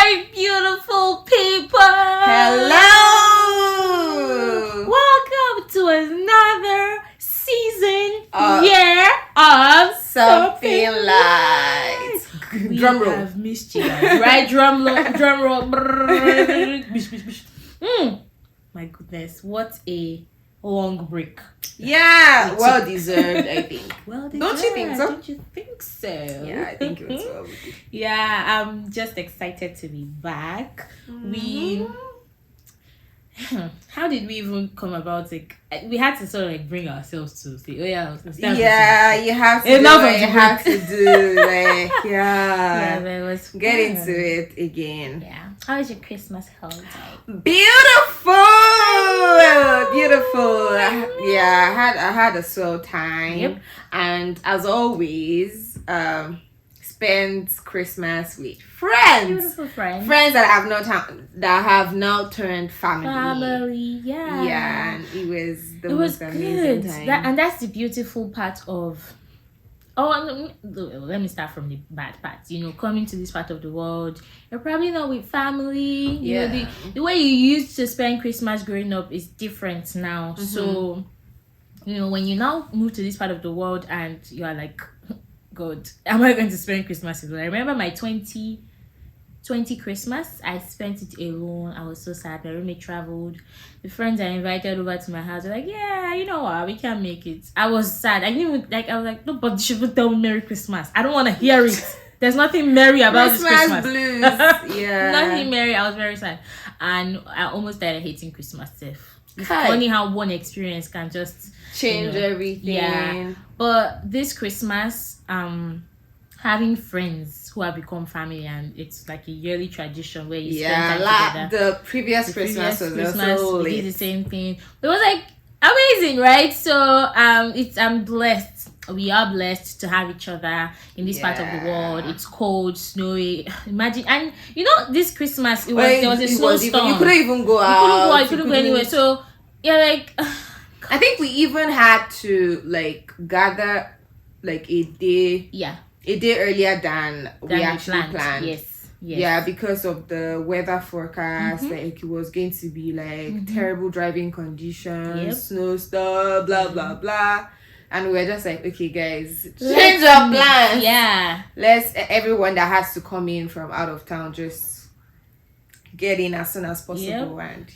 my beautiful people. Hello. Welcome to another season year of Something Light. Drum roll. Have missed you guys, right? Drum roll. My goodness, what a long break. Yeah, well deserved, I think. Well deserved. Don't you think so? Don't you think so? Yeah, I think it was well. Yeah, I'm just excited to be back. How did we even come about it? We had to sort of like bring ourselves to say, you have to enough do what you have to do. Like, yeah, but it was fun. Get into it again. Yeah. How was your Christmas holiday? Beautiful. Yeah, I had a swell time. Yep. And as always, spent Christmas with friends. Beautiful friends. Friends that have now turned family. Yeah. Yeah, and it was it was amazing good. time. And that's the beautiful part of. Oh, let me start from the bad part. Coming to this part of the world, you're probably not with family. Yeah. The way you used to spend Christmas growing up is different now. Mm-hmm. So, when you now move to this part of the world and you are like, God, am I going to spend Christmas alone? I remember my 2020 Christmas. I spent it alone. I was so sad. My roommate traveled. The friends I invited over to my house were like, yeah, you know what? We can't make it. I was sad. I didn't even, I was like, nobody should tell me Merry Christmas. I don't want to hear it. There's nothing merry about this Christmas. Blues. Yeah. Nothing merry. I was very sad. And I almost started hating Christmas stuff. It's funny how one experience can just change everything. Yeah. But this Christmas, having friends who have become family, and it's like a yearly tradition where you spend time together. The previous Christmas was also we did the same thing. It was like amazing, right? So I'm blessed. We are blessed to have each other in this part of the world. It's cold, snowy. Imagine, and this Christmas there was a snowstorm. You couldn't even go out. You couldn't go anywhere. So like. I think we even had to like gather like a day earlier than we actually planned. Yes. Yeah, because of the weather forecast, like it was going to be like terrible driving conditions, snowstorm, blah blah blah. And we were just like, okay, guys, change our plans. Yeah. Let's everyone that has to come in from out of town just get in as soon as possible. And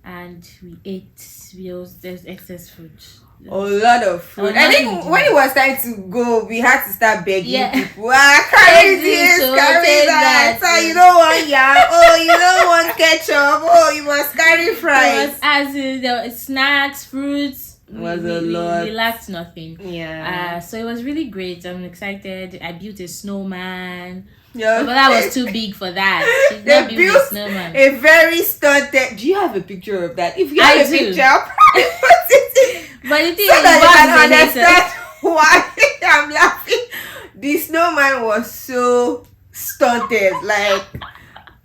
and we ate. There's excess food. A lot of food. I think when it was time to go, we had to start begging people. Carry this, carry that. So you don't want yam. Oh, you don't want ketchup. Oh, you must carry fries. There was snacks, fruits. It was a lot. We lacked nothing. Yeah. So it was really great. I'm excited. I built a snowman. Yeah. But that was too big for that. They built a snowman. A very stunted. Do you have a picture of that? If you have a picture, I'll probably put it. But the thing so that you can understand why I'm laughing. The snowman was so stunted. Like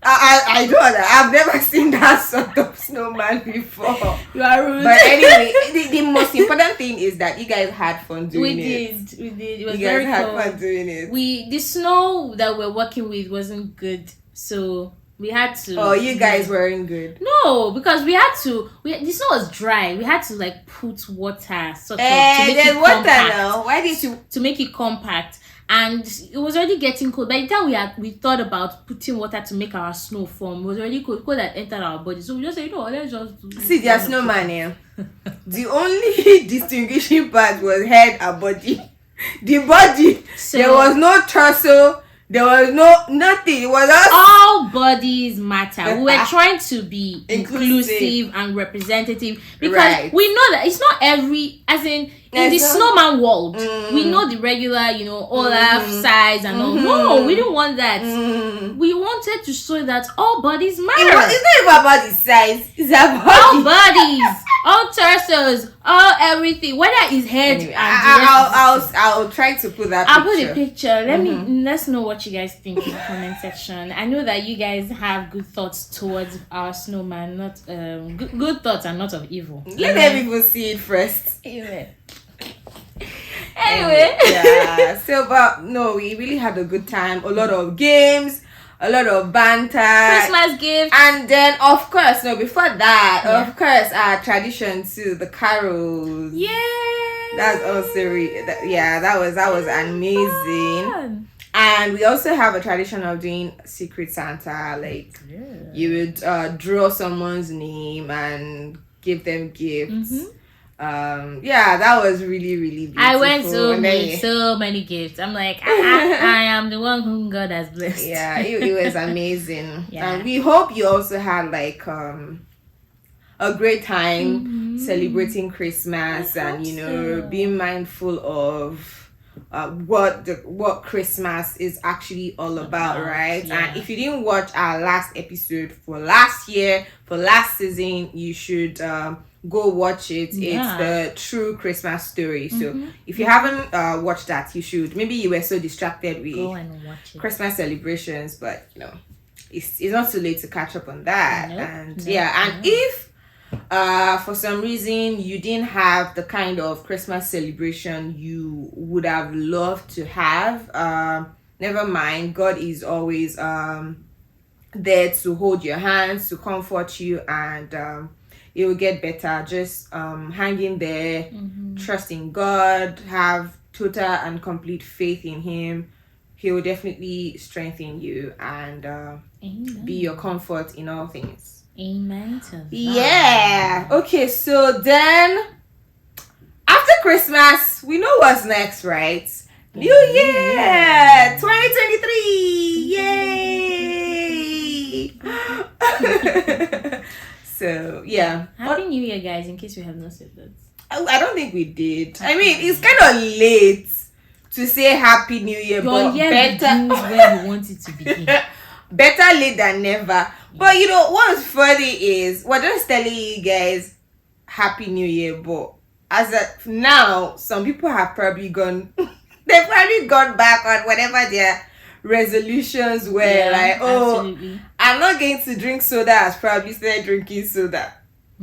I don't know. I've never seen that sort of snowman before. You are rude. But anyway, the most important thing is that you guys had fun doing it. We did. It was you very guys cool. had fun doing it. The snow that we're working with wasn't good, so we had to. Oh, you guys weren't good. No, because we had to. The snow was dry. We had to like put water to make it compact. Now. Why did you to make it compact? And it was already getting cold. By the time we thought about putting water to make our snow form, it was already cold. Cold that entered our body. So we just said, let's just see their snowman here. The only distinguishing part was head and body. The body, there was no torso. There was nothing. It was just all bodies matter. We were trying to be inclusive and representative because we know that it's not every, as in the snowman world, we know the regular, Olaf size and all. No, we didn't want that. We wanted to show that all bodies matter. It's not even about the size. It's about all bodies, all torsos, all everything. Whether it's head anyway, I'll try to put that. I'll put a picture. Let's know what you guys think in the comment section. I know that you guys have good thoughts towards our snowman, not good thoughts and not of evil. Let them people see it first. Anyway. Yeah. So, but no, we really had a good time. A lot of games. a lot of banter, Christmas gifts, and then of course, no, before that, of course, our tradition too, the carols. Yeah, that's also that was amazing. Fun. And we also have a tradition of doing Secret Santa. Like you would draw someone's name and give them gifts. That was really, really beautiful. I went to so many gifts. I'm like, I am the one whom God has blessed. Yeah, it was amazing. And we hope you also had like a great time celebrating Christmas and being mindful of what Christmas is actually all about, right? Yeah. And if you didn't watch our last episode for last season, you should go watch it. It's the true Christmas story. So if you haven't watched that, you should. Maybe you were so distracted with go and watch it. Christmas celebrations, but it's not too late to catch up on that. And if for some reason you didn't have the kind of Christmas celebration you would have loved to have, never mind. God is always there to hold your hands, to comfort you, and it will get better. Just hang in there, trust in God, have total and complete faith in Him. He will definitely strengthen you and be your comfort in all things. Amen to that. Yeah. Okay, so then after Christmas, we know what's next, right? New Year 2023. Yay! So yeah. Happy New Year, guys, in case we have not said that. I don't think we did. I mean, it's kind of late to say Happy New Year, but better where we want it to begin. Better late than never. But what's funny is we're just telling you guys Happy New Year, but as of now, some people have probably gone they've probably gone back on whatever their resolutions were. Absolutely. I'm not going to drink soda. Has probably started drinking soda.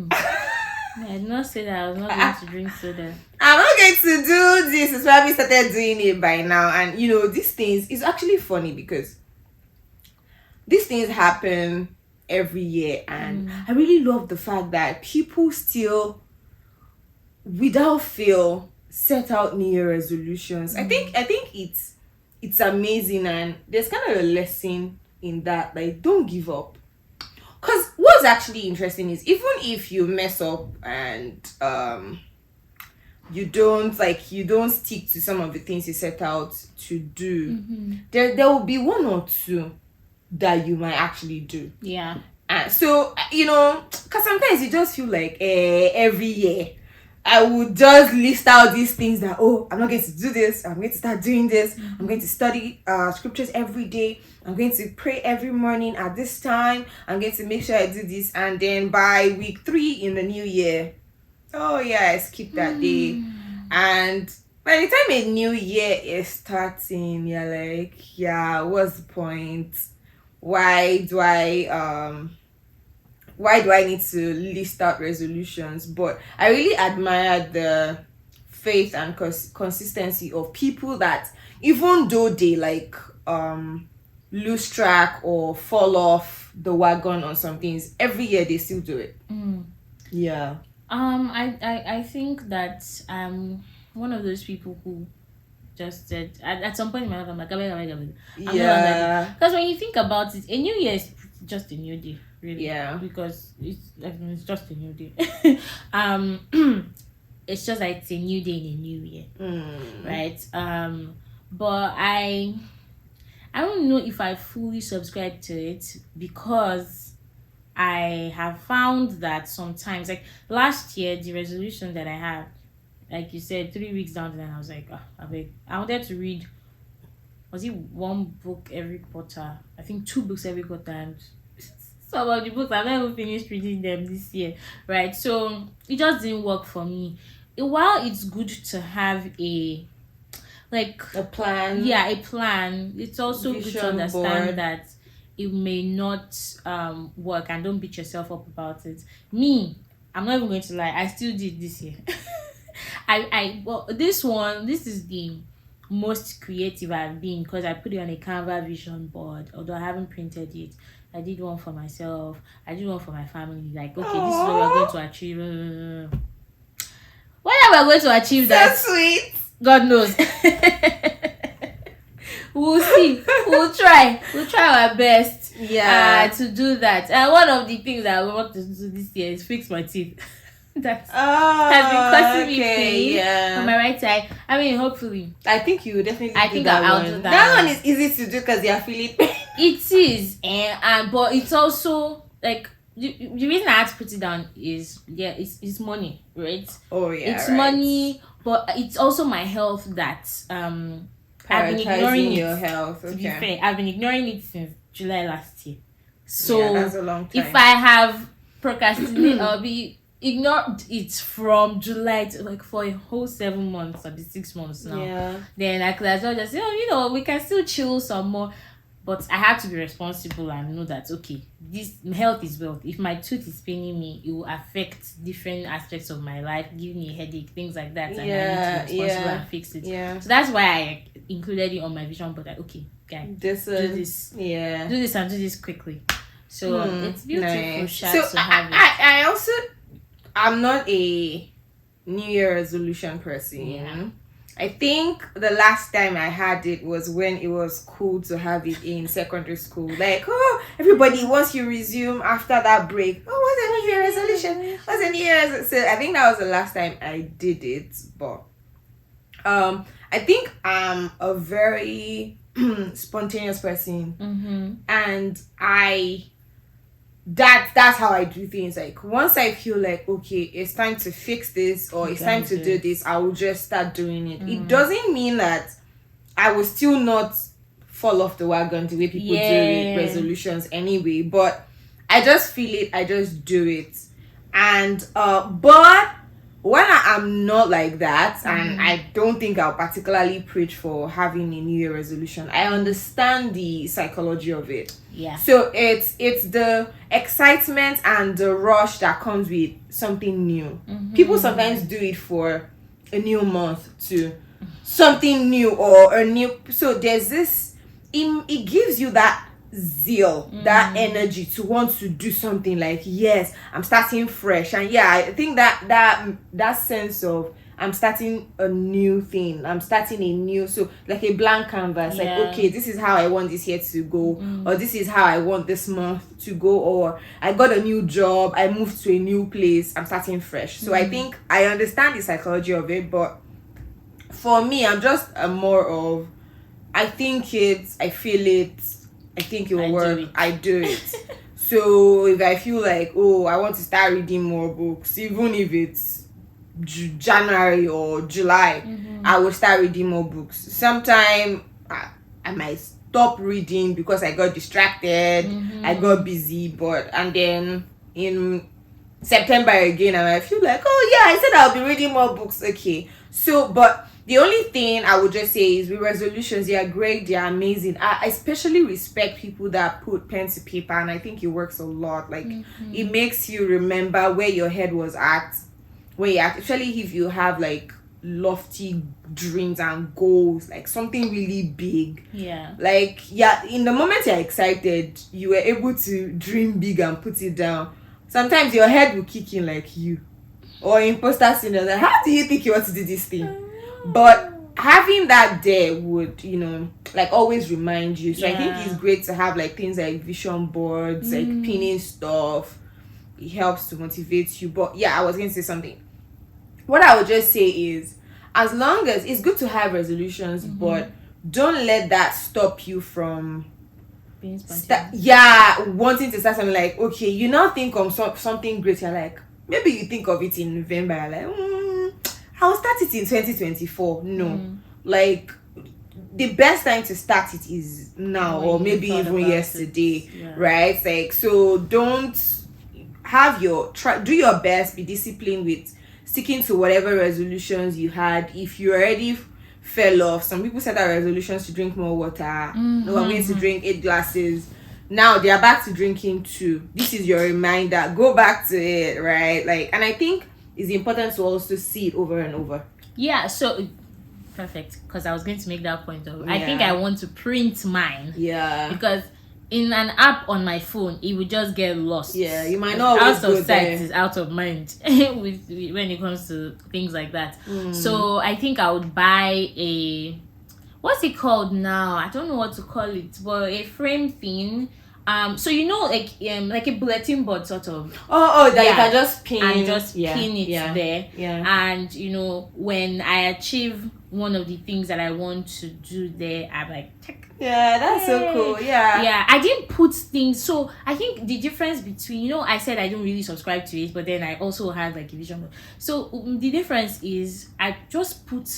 I did not say that I was not going to drink soda. I'm not going to do this. It's probably started doing it by now. And these things is actually funny because these things happen every year, and I really love the fact that people still, without fail, set out New Year resolutions. I think it's amazing, and there's kind of a lesson in that. Like, don't give up. Because what's actually interesting is even if you mess up and you don't stick to some of the things you set out to do, there will be one or two that you might actually do. Yeah. So because sometimes you just feel like every year I would just list out these things that, I'm not going to do this, I'm going to start doing this, I'm going to study scriptures every day, I'm going to pray every morning at this time, I'm going to make sure I do this, and then by week 3 in the new year, I skip that day. And by the time a new year is starting, you're like, what's the point? Why do I need to list out resolutions? But I really admire the faith and consistency of people that, even though they lose track or fall off the wagon on some things, every year they still do it. Yeah. I think that I'm one of those people who just said at some point in my life, I'm like, because when you think about it, a new year is just a new day, really. Yeah. Because it's just a new day. It's just like it's a new day in a new year, right? But I don't know if I fully subscribe to it, because I have found that sometimes, like last year, the resolution that I had, like you said, 3 weeks down the line, I was like, I wanted to read, was it 1 book every quarter? I think 2 books every quarter, and some of the books I've never finished reading them this year, right? So it just didn't work for me. While it's good to have a plan, a plan, it's also good to understand that it may not work, and don't beat yourself up about it. Me, I'm not even going to lie, I still did this year. This is the most creative I've been, because I put it on a Canva vision board, although I haven't printed it. I did one for myself. I did one for my family. Like, okay, this is what we're going to achieve. Whether we're going to achieve that, sweet. God knows. We'll see. We'll try our best. To do that. And one of the things that I want to do this year is fix my teeth. That has been causing me pain on my right side. I mean, hopefully. I think you definitely. I think I'll do that. That one is easy to do because you're feeling pain. It is, and but it's also like the reason I had to put it down is it's money, right? Oh yeah, it's money, but it's also my health that I've been ignoring your health. To be fair, I've been ignoring it since July last year. So that's a long time. If I have procrastinated or ignored it from July to like for a whole 7 months or 6 months now, then I could as well just say, we can still chill some more. But I have to be responsible and know that, okay, this health is wealth. If my tooth is paining me, it will affect different aspects of my life, give me a headache, things like that. And I need to be responsible and fix it. Yeah. So that's why I included it on my vision board. Like, okay, guys, do this. Yeah. Do this and do this quickly. So it's beautiful. Nice. So to have it. I'm not a New Year resolution person. Yeah. I think the last time I had it was when it was cool to have it in secondary school. Like, everybody, once you resume after that break, what's a New Year resolution? What's a New Year? So I think that was the last time I did it. But I think I'm a very spontaneous person. And that's how I do things. Like, once I feel like, okay, it's time to fix this or it's time to do this, I will just start doing it. It doesn't mean that I will still not fall off the wagon the way people do with resolutions anyway, but I just feel it, I just do it. And but when I am not like that, and I don't think I'll particularly preach for having a New Year resolution, I understand the psychology of it. Yeah. So it's the excitement and the rush that comes with something new. People sometimes do it for a new month to something new or a new. So there's this. It gives you that zeal, that energy to want to do something. Like, yes, I'm starting fresh, and I think that sense of I'm starting a new thing. I'm starting a new, so like a blank canvas. Like, okay, this is how I want this year to go, or this is how I want this month to go, or I got a new job, I moved to a new place, I'm starting fresh. So I think I understand the psychology of it, but for me, I'm just more of I think it, I feel it, I think it will work. I do it. So if I feel like, I want to start reading more books, even if it's January or July, I will start reading more books. Sometime I might stop reading because I got distracted, I got busy, and then in September again, and I feel like, I said I'll be reading more books. Okay, so but the only thing I would just say is with resolutions, they are great, they are amazing. I especially respect people that put pen to paper, and I think it works a lot. Like it makes you remember where your head was at, especially if you have like lofty dreams and goals, like something really big. Like in the moment you're excited, you were able to dream big and put it down. Sometimes your head will kick in like or imposter syndrome. Like, how do you think you want to do this thing? But having that there would, like always remind you. So I think it's great to have like things like vision boards, like pinning stuff. It helps to motivate you. But I was going to say something. What I would just say is, as long as it's good to have resolutions, but don't let that stop you from being wanting to start something. Like, okay, you now think of something great. You're like, maybe you think of it in November. You're like, I'll start it in 2024. No, like the best time to start it is now, or maybe even yesterday, right? Like, so don't do your best, be disciplined with sticking to whatever resolutions you had. If you already fell off, some people set out resolutions to drink more water. No, I'm going to drink 8 glasses. Now they are back to drinking 2. This is your reminder. Go back to it, right? Like, and I think it's important to also see it over and over. So perfect, because I was going to make that point of I think I want to print mine. Yeah. Because in an app on my phone, it would just get lost. Yeah, you might not always out of sight there. is out of mind with when it comes to things like that. So I think I would buy a, what's it called now? I don't know what to call it, but a frame thing. So like a bulletin board sort of. That you can just pin and just pin it there. Yeah. And when I achieve one of the things that I want to do there, I'm like, check. Yeah, that's so cool. Yeah. I didn't put things. So I think the difference between, I said I don't really subscribe to it, but then I also had like a vision board. So the difference is I just put,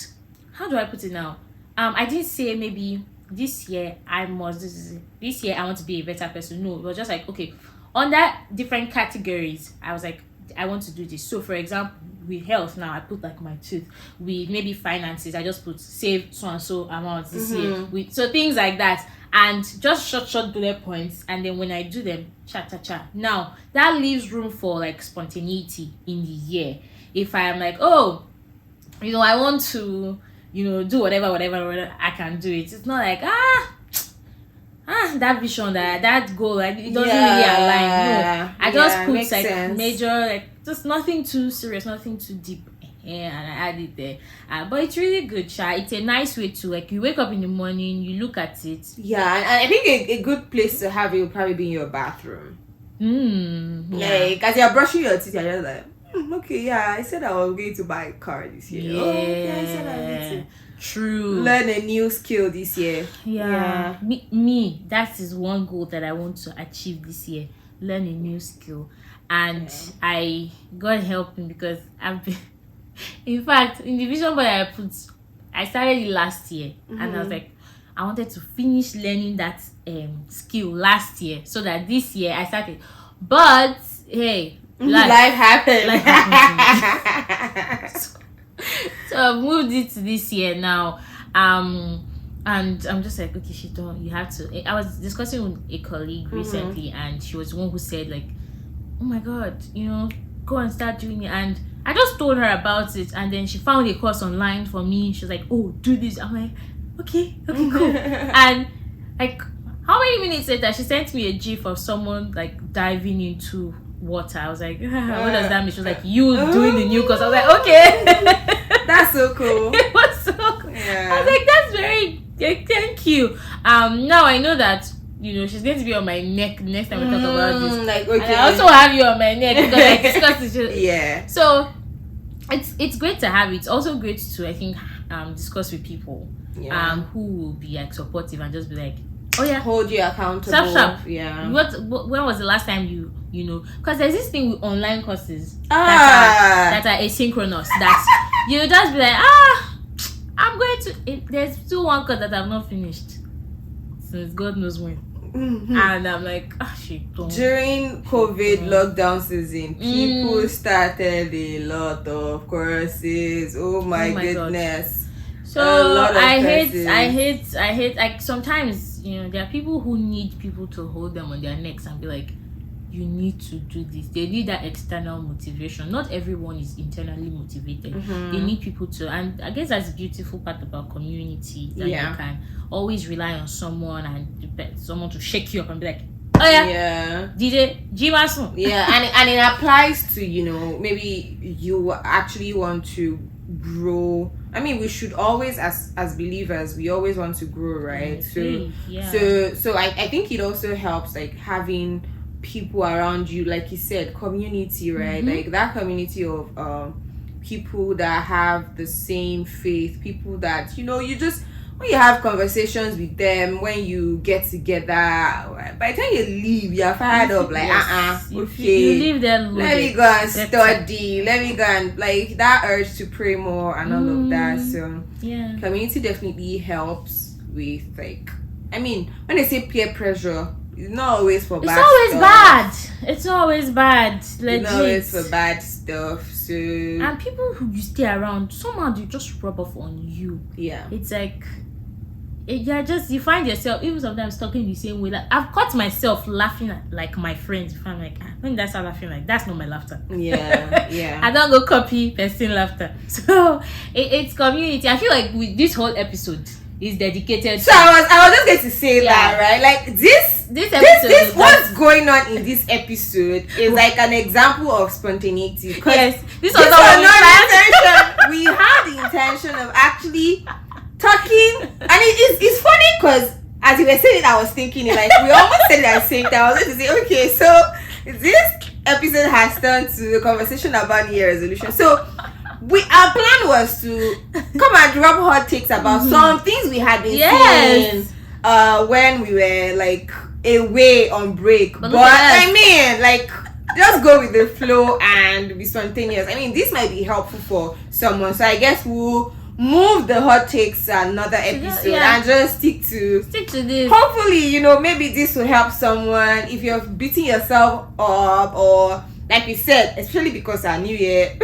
how do I put it now? I didn't say maybe this year I want to be a better person. No, it was just like, okay, under different categories, I was like, I want to do this. So for example, with health now, I put like my tooth. With maybe finances, I just put save so and so amount this year. So things like that, and just short bullet points. And then when I do them, cha. Now that leaves room for like spontaneity in the year. If I am like, I want to, do whatever I can do it. It's not like that vision, that goal, like it doesn't really align. No, I just put like sense. Major, like just nothing too serious, nothing too deep. And I add it there. But it's really good, Sha. It's a nice way to, like, you wake up in the morning, you look at it. Yeah, and I think a good place to have it will probably be in your bathroom. Like as you're brushing your teeth, you're just like, okay, yeah, I said I was going to buy a car this year. I said I need to learn a new skill this year. Me, that is one goal that I want to achieve this year. Learn a new skill. And God help me, because I've been in fact, in the vision board I started it last year, and I was like, I wanted to finish learning that skill last year, so that this year I started. But hey, life happened. So I've moved it to this year now. And I'm just like, okay, Shito, you have to. I was discussing with a colleague recently, and she was the one who said, like, oh my God, go and start doing it. And I just told her about it, and then she found a course online for me. She was like, oh, do this. I'm like, okay, cool. And like, how many minutes later, she sent me a gif of someone like diving into water. I was like, what does that mean? She was like, you doing the new course. I was like, okay. That's so cool. It was so cool. I was like, that's very, thank you. Now I know that, she's going to be on my neck next time we talk about this. Like, okay. And I also have you on my neck because I discussed it. Yeah. So it's great to have it. It's also great to, I think, discuss with people who will be like supportive and just be like, oh yeah, hold you accountable. Sharp. Yeah. When was the last time you because there's this thing with online courses that are asynchronous, that you just be like, I'm going to. There's still one course that I've not finished since God knows when. And I'm like, shit. During COVID lockdown season, people started a lot of courses. Oh my goodness. God. So I hate, like, sometimes, there are people who need people to hold them on their necks and be like, you need to do this. They need that external motivation. Not everyone is internally motivated. They need people to, and I guess that's the beautiful part about community, that you can always rely on someone, and someone to shake you up and be like, oh yeah, DJ Jimasun. And it applies to, maybe you actually want to grow. I mean, we should always, as believers, we always want to grow, right? So I think it also helps, like, having people around you, like you said, community, right? Like that community of people that have the same faith, people that you just, when you have conversations with them, when you get together, by the time you leave, you're fired up, like okay, you leave them, let me go and study, let me go and, like, that urge to pray more and all of that. So community definitely helps with, like, I mean, when they say peer pressure, it's not always for bad stuff. It's always bad. Legit. It's not always for bad stuff. So, and people who you stay around, somehow they just rub off on you. Yeah. It's like, you find yourself even sometimes talking the same way. Like I've caught myself laughing at like my friends. If I'm like, when that's not laughing, like that's not my laughter. Yeah. I don't go copy person laughter. So it's community. I feel like with this whole episode is dedicated. So I was just going to say that, right? Like this what's going on in this episode is like an example of spontaneity. Yes, this was not intention. We had the intention of actually talking, and it's funny because as you were saying it, I was thinking it, like we almost said it at the same time. I was going to say, okay, so this episode has turned to a conversation about New Year resolution. So our plan was to come and drop hot takes about some things we had been seeing when we were like away on break. But I mean, like, just go with the flow and be spontaneous. I mean, this might be helpful for someone, so I guess we'll move the hot takes to another episode and just stick to this. Hopefully, maybe this will help someone if you're beating yourself up, or like we said, especially because our New Year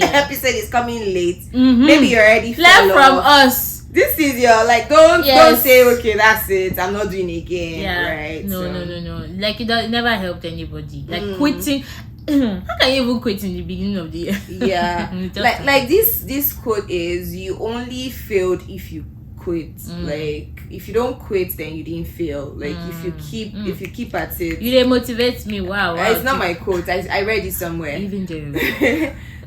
episode is coming late. Maybe you're already learn from us. This is your like don't say okay, that's it, I'm not doing it again. Right? No. Like it never helped anybody. Like quitting. How can you even quit in the beginning of the year? Yeah. like this quote is, you only failed if you quit. Like if you don't quit, then you didn't fail. Like if you keep at it, you motivate me. Wow. It's not my quote. I read it somewhere. Even though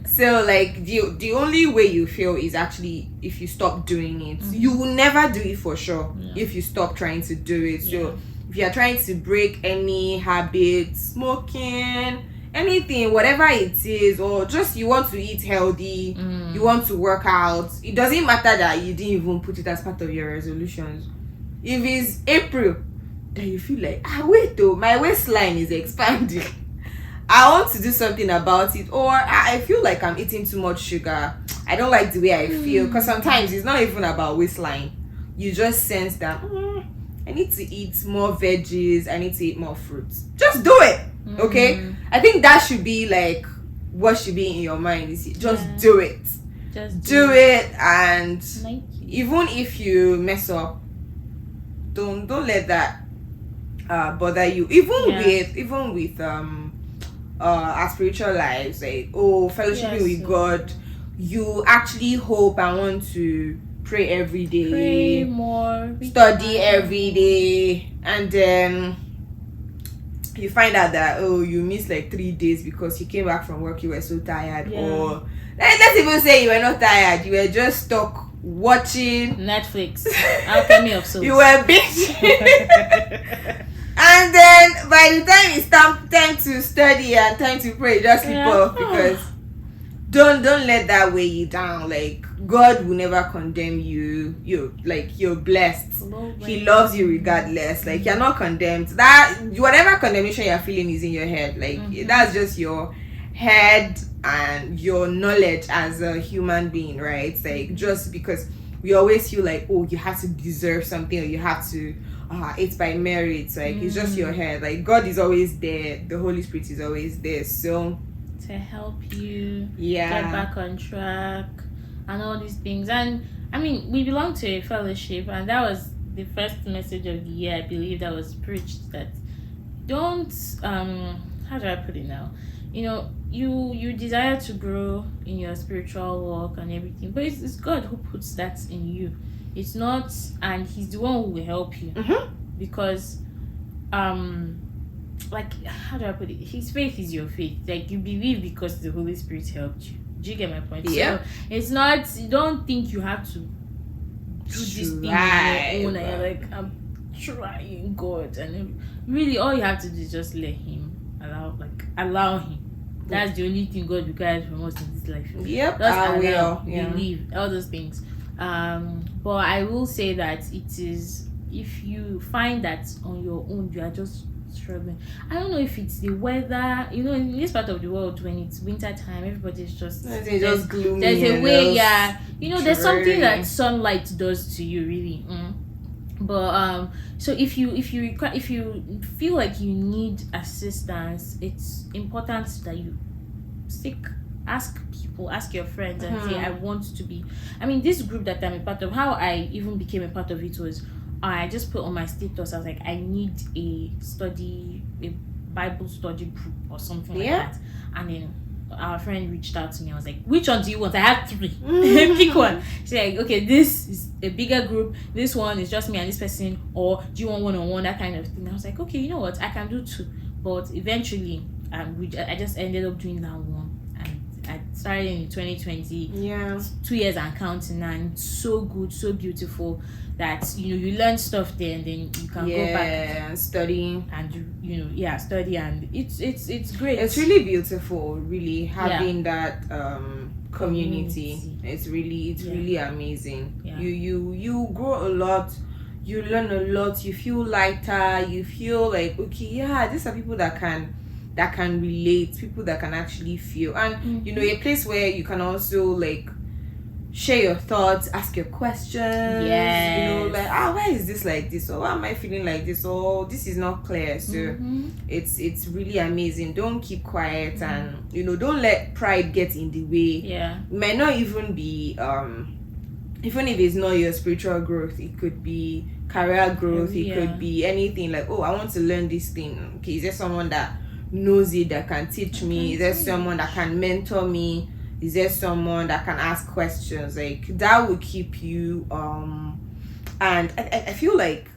so like the only way you fail is actually if you stop doing it. You will never do it for sure if you stop trying to do it. So if you're trying to break any habit, smoking, anything, whatever it is, or just you want to eat healthy, you want to work out, it doesn't matter that you didn't even put it as part of your resolutions. If it's April, then you feel like, wait though, my waistline is expanding, I want to do something about it, or I feel like I'm eating too much sugar, I don't like the way I feel, because sometimes it's not even about waistline, you just sense that I need to eat more veggies, I need to eat more fruits. Just do it. Okay, I think that should be like what should be in your mind. Is just do it. Just do it, and even if you mess up, don't let that bother you. Even with our spiritual lives, like fellowshipping with God, you actually hope and want to pray every day, pray more, study every day, and then you find out that you missed like 3 days because you came back from work, you were so tired, or let's even say you were not tired, you were just stuck watching Netflix. Alchemy of Souls. You were binging. And then by the time it's time to study and time to pray, just sleep off, because don't let that weigh you down. Like, God will never condemn you. You're blessed. He loves you regardless. Like, you're not condemned. That whatever condemnation you're feeling is in your head. Like, that's just your head and your knowledge as a human being, right? It's like, just because we always feel like, you have to deserve something, or you have to it's by merit. It's like it's just your head. Like, God is always there, the Holy Spirit is always there, so to help you get back on track and all these things. And I mean, we belong to a fellowship, and that was the first message of the year, I believe, that was preached, that don't how do I put it now, you desire to grow in your spiritual walk and everything, but it's God who puts that in you. It's not, and He's the one who will help you, because like, how do I put it? His faith is your faith. Like, you believe because the Holy Spirit helped you. Do you get my point? Yeah. So it's not, you don't think you have to do this thing on your own, and you're like, I'm trying, God, and really all you have to do is just let Him allow Him. That's the only thing God requires from us in this life. Yep. Just believe, all those things. But I will say that it is, if you find that on your own you are just struggling, I don't know if it's the weather, in this part of the world, when it's winter time, everybody's just gloomy. There's a way, there's something that sunlight does to you, really. But so if you feel like you need assistance, it's important that you seek ask people, ask your friends, and say, I want to be. I mean, this group that I'm a part of, how I even became a part of it was, I just put on my status, I was like, I need a Bible study group or something like that. And then our friend reached out to me. I was like, which one do you want? I have 3. Pick one. She's like, okay, this is a bigger group. This one is just me and this person. Or do you want one-on-one? That kind of thing. I was like, okay, you know what? I can do 2. But eventually, I just ended up doing that one. And I started in 2020. Yeah. 2 years and counting now. And it's so good, so beautiful that, you learn stuff there, and then you can go back and study, and study, and it's great. It's really beautiful, really having that community. It's really amazing. You grow a lot, you learn a lot, you feel lighter, you feel like, okay, these are people that can relate, people that can actually feel, and a place where you can also like share your thoughts, ask your questions. Like, why is this like this, or why am I feeling like this, or this is not clear. So it's really amazing. Don't keep quiet, and don't let pride get in the way. It might not even be even if it's not your spiritual growth, it could be career growth, it could be anything. Like, I want to learn this thing. Okay, is there someone that knows it, that can teach me? Is there someone that can mentor me? Is there someone that can ask questions? Like, that will keep you and I feel like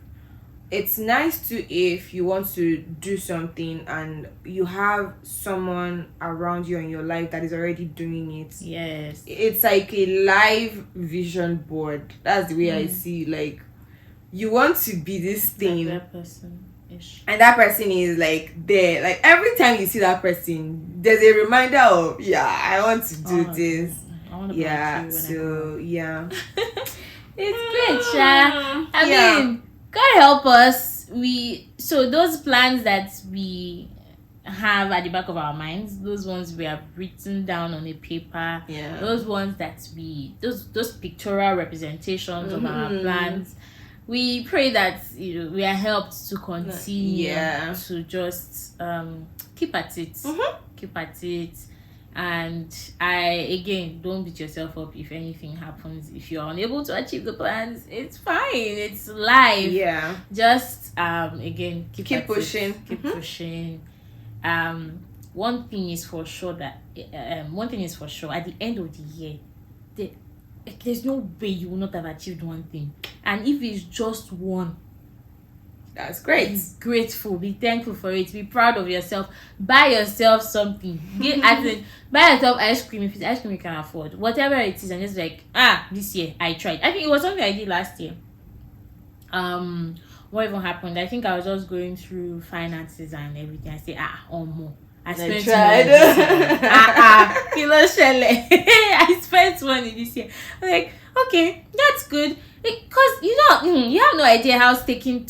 it's nice to, if you want to do something and you have someone around you in your life that is already doing it. Yes, it's like a live vision board. That's the way I see. Like, you want to be this thing, like that person. And that person is like there. Like, every time you see that person, there's a reminder of, I want to do this. It's great, Sha. I mean, God help us. So those plans that we have at the back of our minds, those ones we have written down on a paper, those ones that those pictorial representations of our plans, we pray that we are helped to continue to just keep at it. And don't beat yourself up if anything happens. If you're unable to achieve the plans, it's fine, it's life. Just keep pushing. Keep pushing. One thing is for sure, at the end of the year, there's no way you will not have achieved one thing. And if it's just one, that's great. Be grateful, be thankful for it, be proud of yourself. Buy yourself something. Buy yourself ice cream if it's ice cream you can afford, whatever it is, and just like, this year I tried. I think it was something I did last year. What even happened? I think I was just going through finances and everything. I say, more. I spent money. I spent money this year. I'm like, okay, that's good, because you have no idea how taking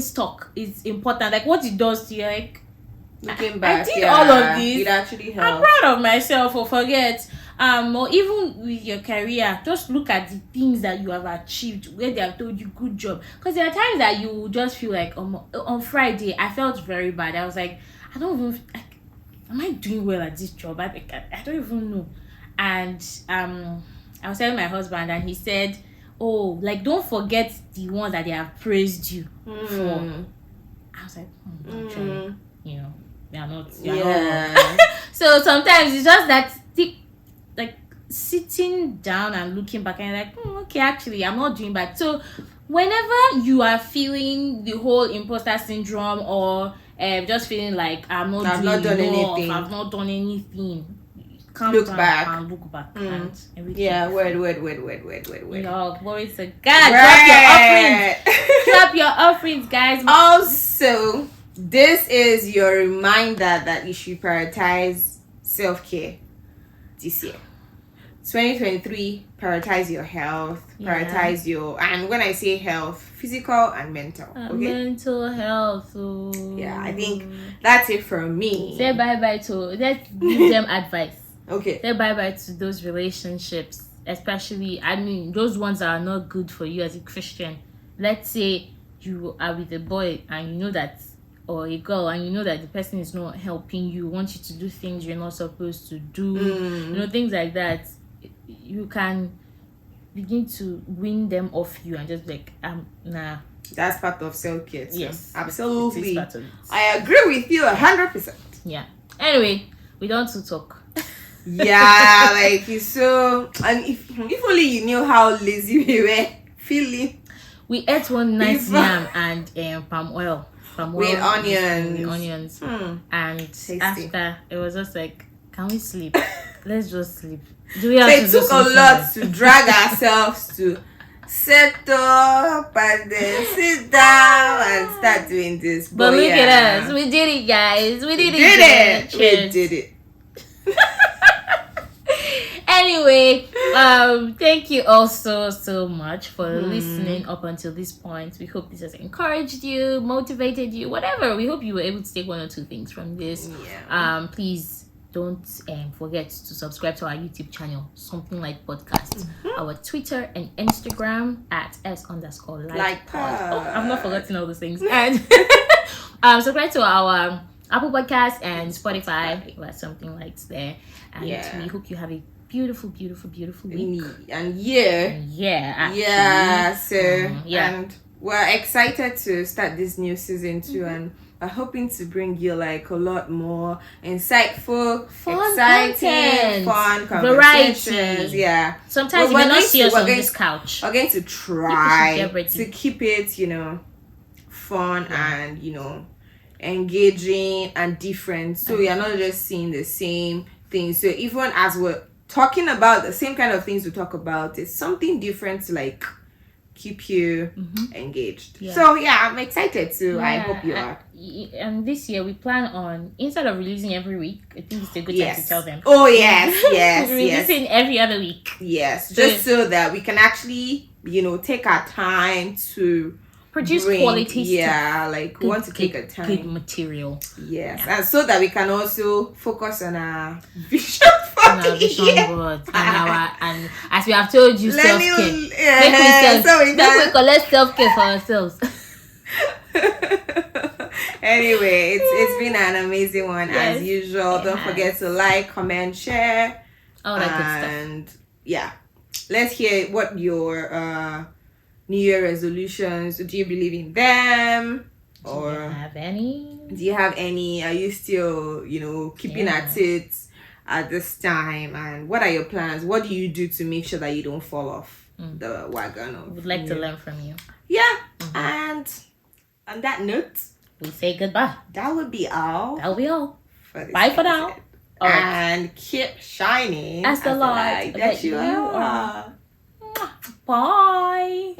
stock is important. Like, what it does to you. Like, looking back, I did all of this. It actually helps. I'm proud of myself. Or forget. Or even with your career, just look at the things that you have achieved where they have told you good job. Because there are times that you just feel like, on Friday I felt very bad. I was like, I don't even. Am I doing well at this job? I don't even know. And I was telling my husband, and he said, don't forget the ones that they have praised you for. I was like, actually, they are not. So sometimes it's just that, like, sitting down and looking back and like, okay, actually, I'm not doing bad. So whenever you are feeling the whole imposter syndrome, or just feeling like I've not done anything, look back and look back and everything. Word. Glory to God. Drop your offerings, guys. Also, this is your reminder that you should prioritize self-care this year. 2023, prioritize your health, prioritize your, and when I say health, physical and mental. Mental health. I think that's it from me. Say bye-bye to, let's give them advice. Okay. Say bye-bye to those relationships, especially, those ones that are not good for you as a Christian. Let's say you are with a boy and you know that or a girl, and you know that the person is not helping you, wants you to do things you're not supposed to do, things like that, you can begin to win them off you and just be like, nah. That's part of self-care too. Yes, absolutely. It is part of it. I agree with you 100%. Yeah. Anyway, we don't to talk. Yeah, like it's so, and if only you knew how lazy we were feeling. We ate one nice yam and palm oil with onions. And tasty. After it was just like, can we sleep? Let's just sleep. Do we have So to it do took a something lot else? to drag ourselves to set up and then sit down and start doing this. But look at us, we did it, guys. We did it. We did it. Anyway, thank you all so much for listening up until this point. We hope this has encouraged you, motivated you, whatever. We hope you were able to take one or two things from this. Yeah. Please don't forget to subscribe to our YouTube channel, Something Like Podcast, our Twitter and Instagram at @s_like pod. Oh, I've not forgotten all those things. And subscribe to our Apple Podcast and Spotify. Or Something Like there. And we hope you have a beautiful week. And and we're excited to start this new season too, and we're hoping to bring you like a lot more insightful, exciting, fun conversations. Yeah, sometimes you may not see us on this couch. We're going to try to keep it, fun and engaging and different, so we are not just seeing the same things. So even as we're talking about the same kind of things we talk about, it's something different to like keep you engaged. So I'm excited too. I hope you are. And this year we plan on, instead of releasing every week, I think it's a good time to tell them. Oh yes. Releasing every other week. Yes, just so that we can actually take our time to produce quality stuff. Yeah, like we want to take a time. Good material. Yes, and so that we can also focus on our vision for on our vision board and as we have told you, self-care. Make we collect self-care for ourselves. Anyway, it's been an amazing one as usual. Don't forget to like, comment, share, all that good stuff. And let's hear what your New Year resolutions. Do you believe in them? Or do you have any? Are you still, keeping at it at this time? And what are your plans? What do you do to make sure that you don't fall off the wagon? Would like to learn from you. Yeah. And on that note, we say goodbye. That would be all. Bye for now. And keep shining as the light that you are. Bye.